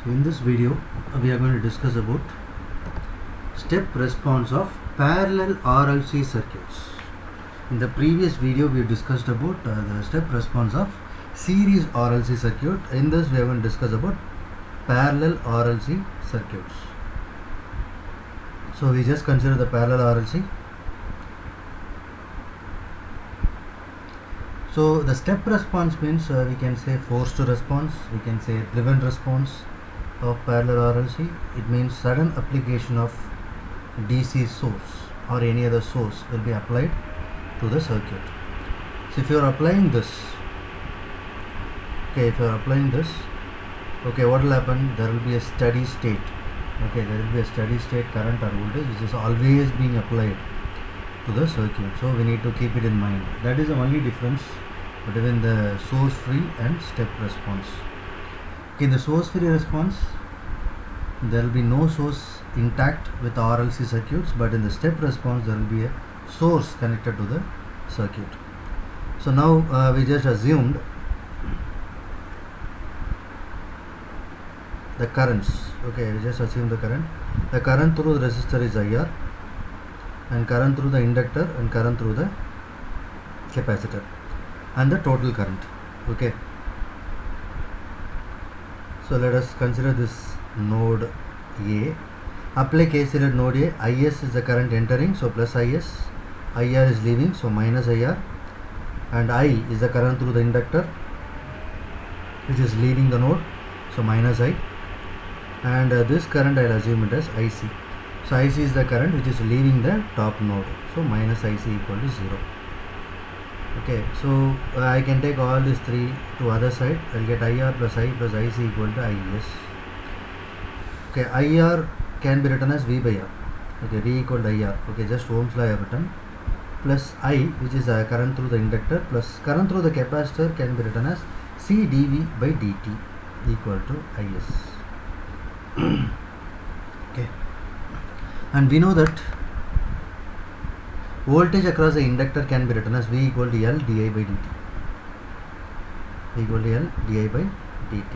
So in this video we are going to discuss about step response of parallel RLC circuits. In the previous video we discussed about the step response of series RLC circuit. In this we are going to discuss about parallel RLC circuits. So we just consider the parallel RLC. So the step response means we can say forced response, we can say driven response of parallel RLC. It means sudden application of DC source or any other source will be applied to the circuit. So if you are applying this, what will happen? There will be a steady state. There will be a steady state current or voltage which is always being applied to the circuit. So we need to keep it in mind. That is the only difference between the source free and step response. In the source free response, there will be no source intact with RLC circuits, but in the step response there will be a source connected to the circuit. So now we just assumed the currents. We just assume the current through the resistor is IR, and current through the inductor, and current through the capacitor, and the total current. So let us consider this node A. Apply KCL at node A. IS is the current entering, so plus IS. IR is leaving, so minus IR. And I is the current through the inductor, which is leaving the node, so minus I. And this current I will assume it as IC. So IC is the current which is leaving the top node, so minus IC equal to 0. So I can take all these three to other side. I will get IR plus I plus IC equal to IS. IR can be written as V by R. V equal to IR. Just Ohm's law I have written. Plus I, which is current through the inductor, plus current through the capacitor can be written as C dV by dt equal to IS. And we know that voltage across the inductor can be written as V equal to L di by dt. V equal to L di by dt.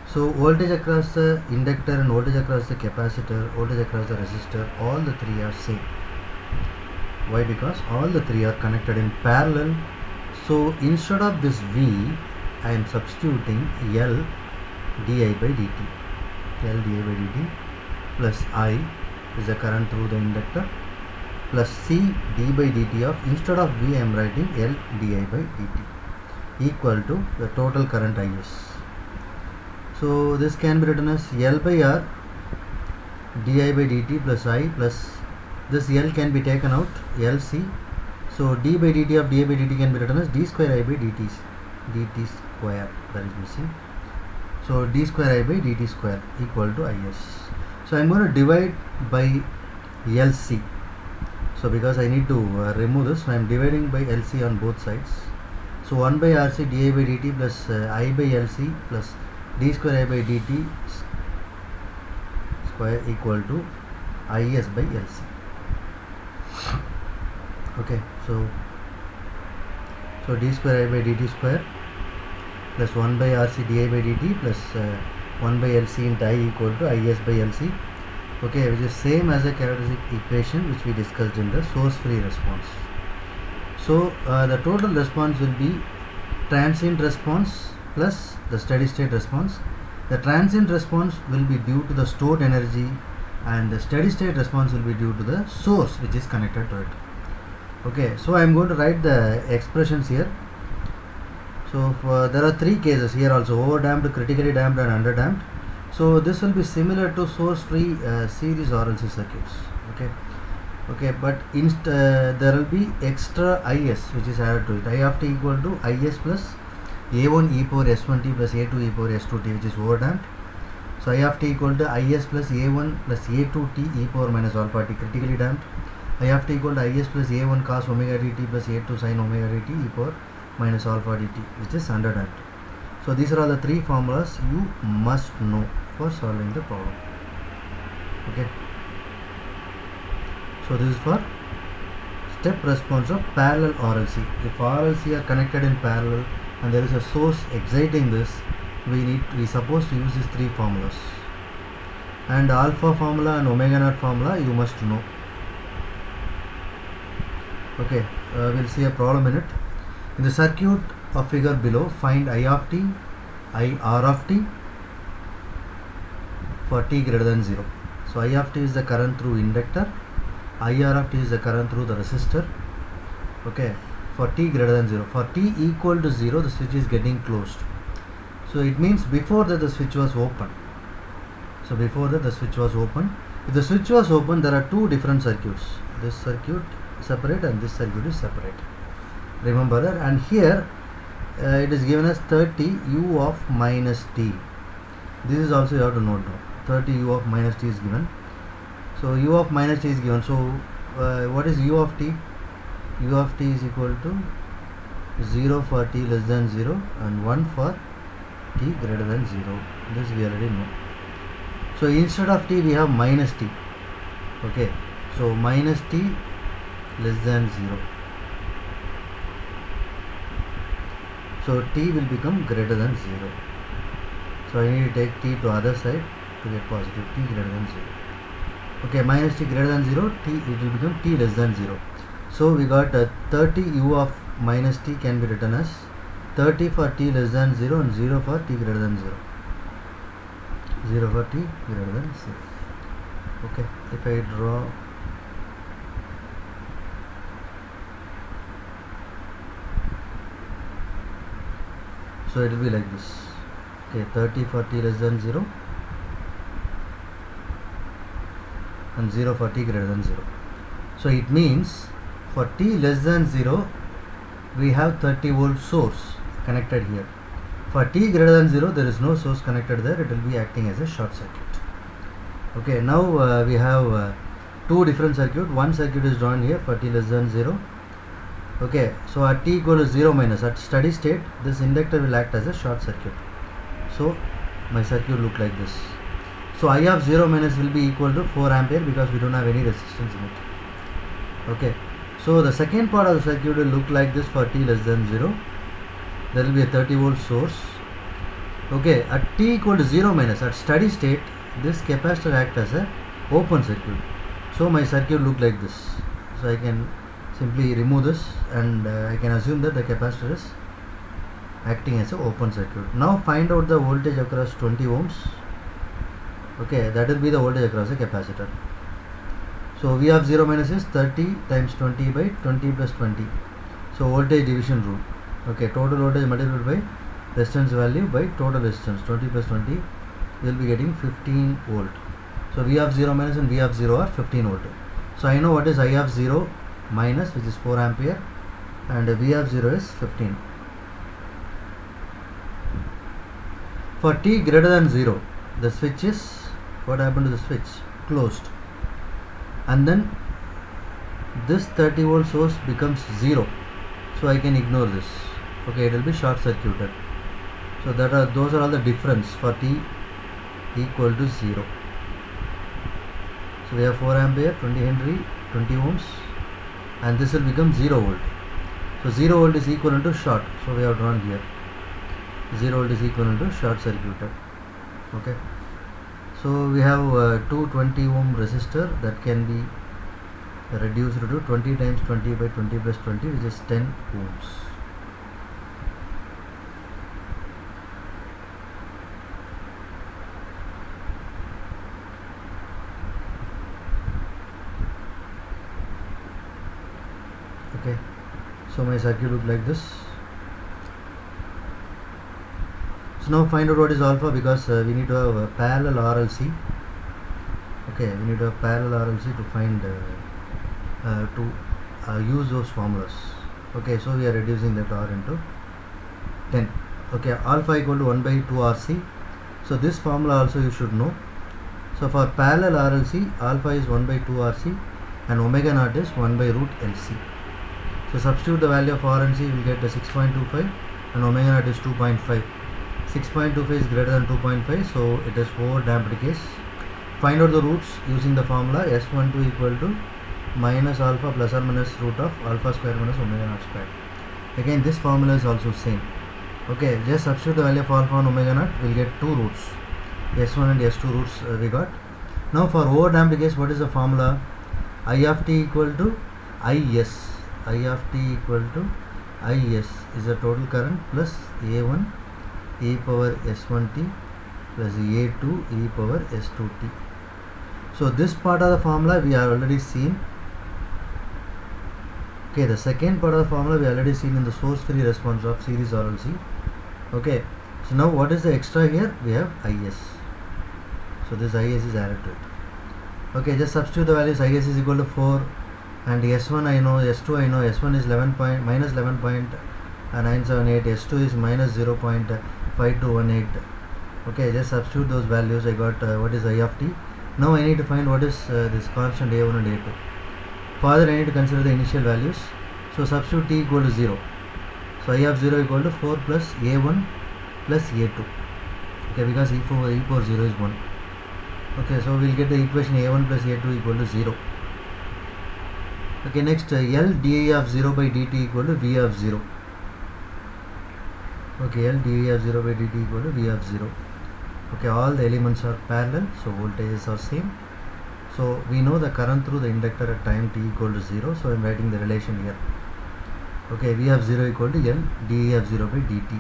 So voltage across the inductor and voltage across the capacitor, voltage across the resistor, all the three are same. Why? Because all the three are connected in parallel. So instead of this V, I am substituting L di by dt. L di by dt plus I is the current through the inductor, plus C d by dt of, instead of V I am writing L di by dt equal to the total current IS. So this can be written as L by R di by dt plus I, plus this L can be taken out, LC. So d by dt of di by dt can be written as d square I by dt square, that is missing. So d square I by dt square equal to IS. So I am going to divide by LC. So because I need to remove this, so I am dividing by LC on both sides. So 1 by RC di by dt plus I by LC plus d square I by dt square equal to IS by LC. So d square I by dt square plus 1 by RC di by dt plus 1 by LC into I equal to IS by LC, which is same as the characteristic equation which we discussed in the source free response. So the total response will be transient response plus the steady state response. The transient response will be due to the stored energy, and the steady state response will be due to the source which is connected to it. So I am going to write the expressions here. So there are three cases here also: overdamped, critically damped, and underdamped. So this will be similar to source free series RLC circuits. But there will be extra IS which is added to it. I of t equal to IS plus A1 e power S1t plus A2 e power S2t, which is overdamped. So I of t equal to IS plus A1 plus A2t e power minus alpha t, critically damped. I of t equal to IS plus A1 cos omega dt plus A2 sin omega dt e power minus alpha dt, which is underdamped. So these are all the three formulas you must know for solving the problem. So this is for step response of parallel RLC. If RLC are connected in parallel, and there is a source exciting this, we supposed to use these three formulas. And alpha formula and omega naught formula you must know. Okay, we'll see a problem in it. In the circuit of figure below, find I of t, I r of t for t greater than 0. So I of t is the current through inductor, I r of t is the current through the resistor. Okay, for t greater than 0. For t equal to 0, the switch is getting closed. So it means before that the switch was open. So before that the switch was open. If the switch was open, there are two different circuits. This circuit separate and this circuit is separate. Remember that. And here it is given as 30 u of minus t. This is also you have to note down. 30 u of minus t is given. So u of minus t is given. So what is u of t? U of t is equal to 0 for t less than 0 and 1 for t greater than 0. This we already know. So instead of t we have minus t. Okay, so minus t less than 0. So t will become greater than 0. So I need to take t to other side to get positive, t greater than 0. Okay, minus t greater than 0, t it will become t less than 0. So we got 30 u of minus t can be written as 30 for t less than 0 and 0 for t greater than 0. 0 for t greater than 0. Okay, if I draw so it will be like this. Okay, 30 for t less than 0 and 0 for t greater than 0. So it means for t less than 0 we have 30 volt source connected here. For t greater than 0 there is no source connected there, it will be acting as a short circuit. Okay, now we have two different circuits. One circuit is drawn here for t less than 0. Okay, so at t equal to 0 minus, at steady state this inductor will act as a short circuit. So my circuit look like this. So I of 0 minus will be equal to 4 ampere because we don't have any resistance in it. Okay, so the second part of the circuit will look like this for t less than 0. There will be a 30 volt source. Okay, at t equal to 0 minus, at steady state this capacitor acts as a open circuit. So my circuit look like this. So I can simply remove this and I can assume that the capacitor is acting as a open circuit. Now find out the voltage across 20 ohms. Okay, that will be the voltage across the capacitor. So V of 0 minus is 30 times 20 by 20 plus 20. So voltage division rule. Okay, total voltage multiplied by resistance value by total resistance, 20 plus 20, you will be getting 15 volt. So V of 0 minus and V of 0 are 15 volt. So I know what is I of 0 minus, which is 4 ampere, and V of 0 is 15. For t greater than 0, the switch is, what happened to the switch? Closed. And then this 30 volt source becomes 0. So I can ignore this. Okay, it will be short circuited. So those are all the difference for t equal to 0. So we have 4 ampere, 20 Henry, 20 ohms, and this will become 0 volt. So 0 volt is equivalent to short. So we have drawn here. 0 volt is equivalent to short circuited. Okay. So we have 220 ohm resistor that can be reduced to 20 times 20 by 20 plus 20, which is 10 ohms. Okay, so my circuit look like this. So now find out what is alpha, because we need to have a parallel RLC. Okay, we need to have parallel RLC to find use those formulas. Okay, so we are reducing that R into 10. Okay, alpha equal to 1 by 2 RC. So this formula also you should know. So for parallel RLC, alpha is 1 by 2 RC and omega naught is 1 by root LC. So substitute the value of R and C, we will get the 6.25 and omega naught is 2.5. 6.25 is greater than 2.5, so it is overdamped case. Find out the roots using the formula S12 equal to minus alpha plus or minus root of alpha square minus omega naught square. Again, this formula is also same. Okay, just substitute the value of alpha and omega naught, we'll get two roots, S1 and S2 roots we got. Now for overdamped case, what is the formula? I of t equal to IS. I of t equal to IS is the total current plus A1 e power S1t plus A2 e power S2t. So this part of the formula we have already seen. Okay, the second part of the formula we already seen in the source free response of series RLC. Okay, so now what is the extra here? We have IS. So this IS is added to it. Okay, just substitute the values. IS is equal to 4 and S1 I know, S2 I know. S1 is minus 11.978, S2 is minus 0.5218. Okay, just substitute those values. I got what is I of t. Now I need to find what is this constant A1 and A2. Further I need to consider the initial values. So substitute t equal to 0. So I of 0 equal to 4 plus A1 plus A2. Okay, because e power 0 is 1. Okay, so we'll get the equation A1 plus A2 equal to 0. Okay, next L dI of 0 by dt equal to V of 0. Okay, L dI of 0 by dt equal to V of 0. Okay, all the elements are parallel, so voltages are same. So we know the current through the inductor at time t equal to 0, so I am writing the relation here. Okay, V of 0 equal to L dI of 0 by dt.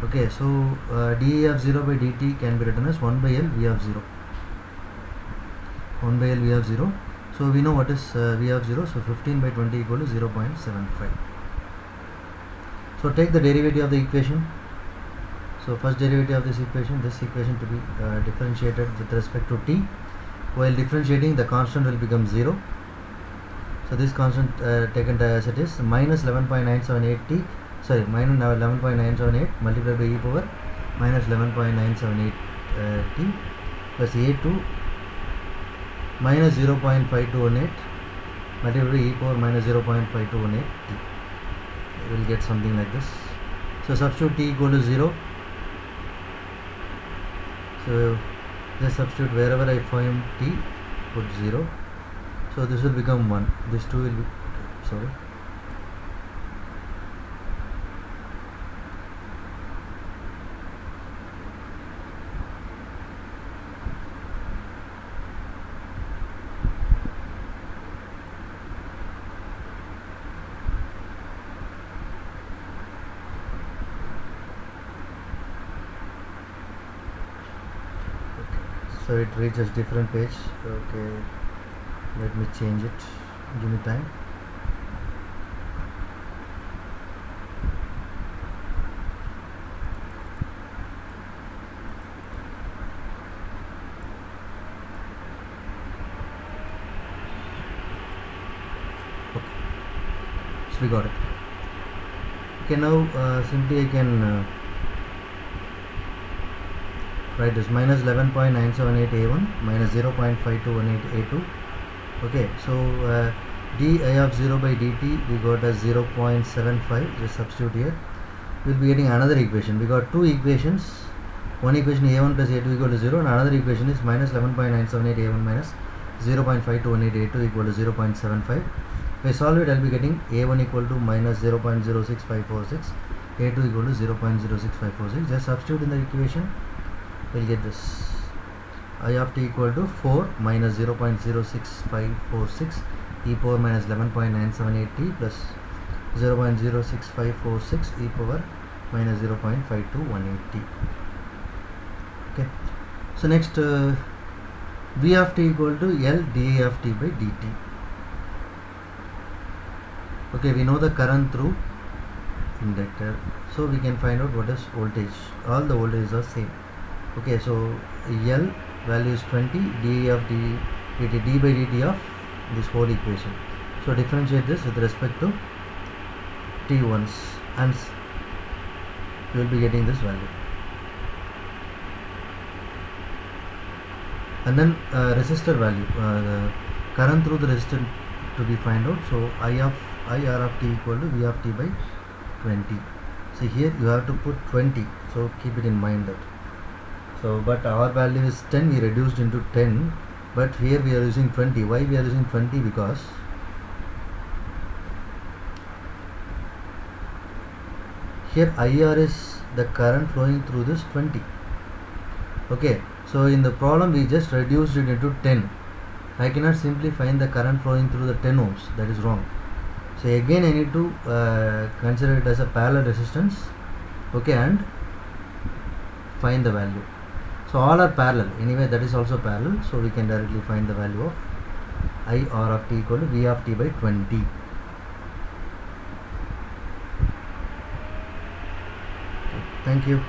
Okay, so dI of 0 by dt can be written as 1 by L V of 0. 1 by L V of 0. So we know what is V of 0, so 15 by 20 equal to 0.75. So take the derivative of the equation. So first derivative of this equation to be differentiated with respect to t. While differentiating, the constant will become 0. So this constant taken as it is, minus 11.978 t, sorry, minus 11.978 multiplied by e power minus 11.978 t plus A2 minus 0.5218 multiplied by e power minus 0.5218 t. We will get something like this. So substitute t equal to 0. So just substitute wherever I find t, put 0. So this will become 1. This 2 will be, sorry. So it reaches different page. Okay, let me change it, give me time. Okay, so we got it. Okay, now simply I can write this minus 11.978 A1 minus 0.5218 A2. Okay, so di of 0 by dt we got as 0.75. Just substitute here. We will be getting another equation. We got two equations. One equation A1 plus A2 equal to 0 and another equation is minus 11.978 A1 minus 0.5218 A2 equal to 0.75. If I solve it, I will be getting A1 equal to minus 0.06546, A2 equal to 0.06546. Just substitute in the equation. We'll get this. I of t equal to 4 minus 0.06546 e power minus 11.978 t plus 0.06546 e power minus 0.5218 t. Okay. So next V of t equal to L dI of t by dt. Okay, we know the current through inductor, so we can find out what is voltage. All the voltages are same. Okay, so L value is 20, dI of dt, d by dt of this whole equation. So differentiate this with respect to t once and you will be getting this value. And then resistor value, the current through the resistor to be find out. So IR of t equal to V of t by 20. So here you have to put 20, so keep it in mind that. So but our value is 10, we reduced into 10, but here we are using 20. Why we are using 20? Because here IR is the current flowing through this 20. Okay, so in the problem we just reduced it into 10. I cannot simply find the current flowing through the 10 ohms, that is wrong. So again I need to consider it as a parallel resistance, okay, and find the value. So all are parallel anyway, that is also parallel, so we can directly find the value of IR of t equal to V of t by 20. Thank you.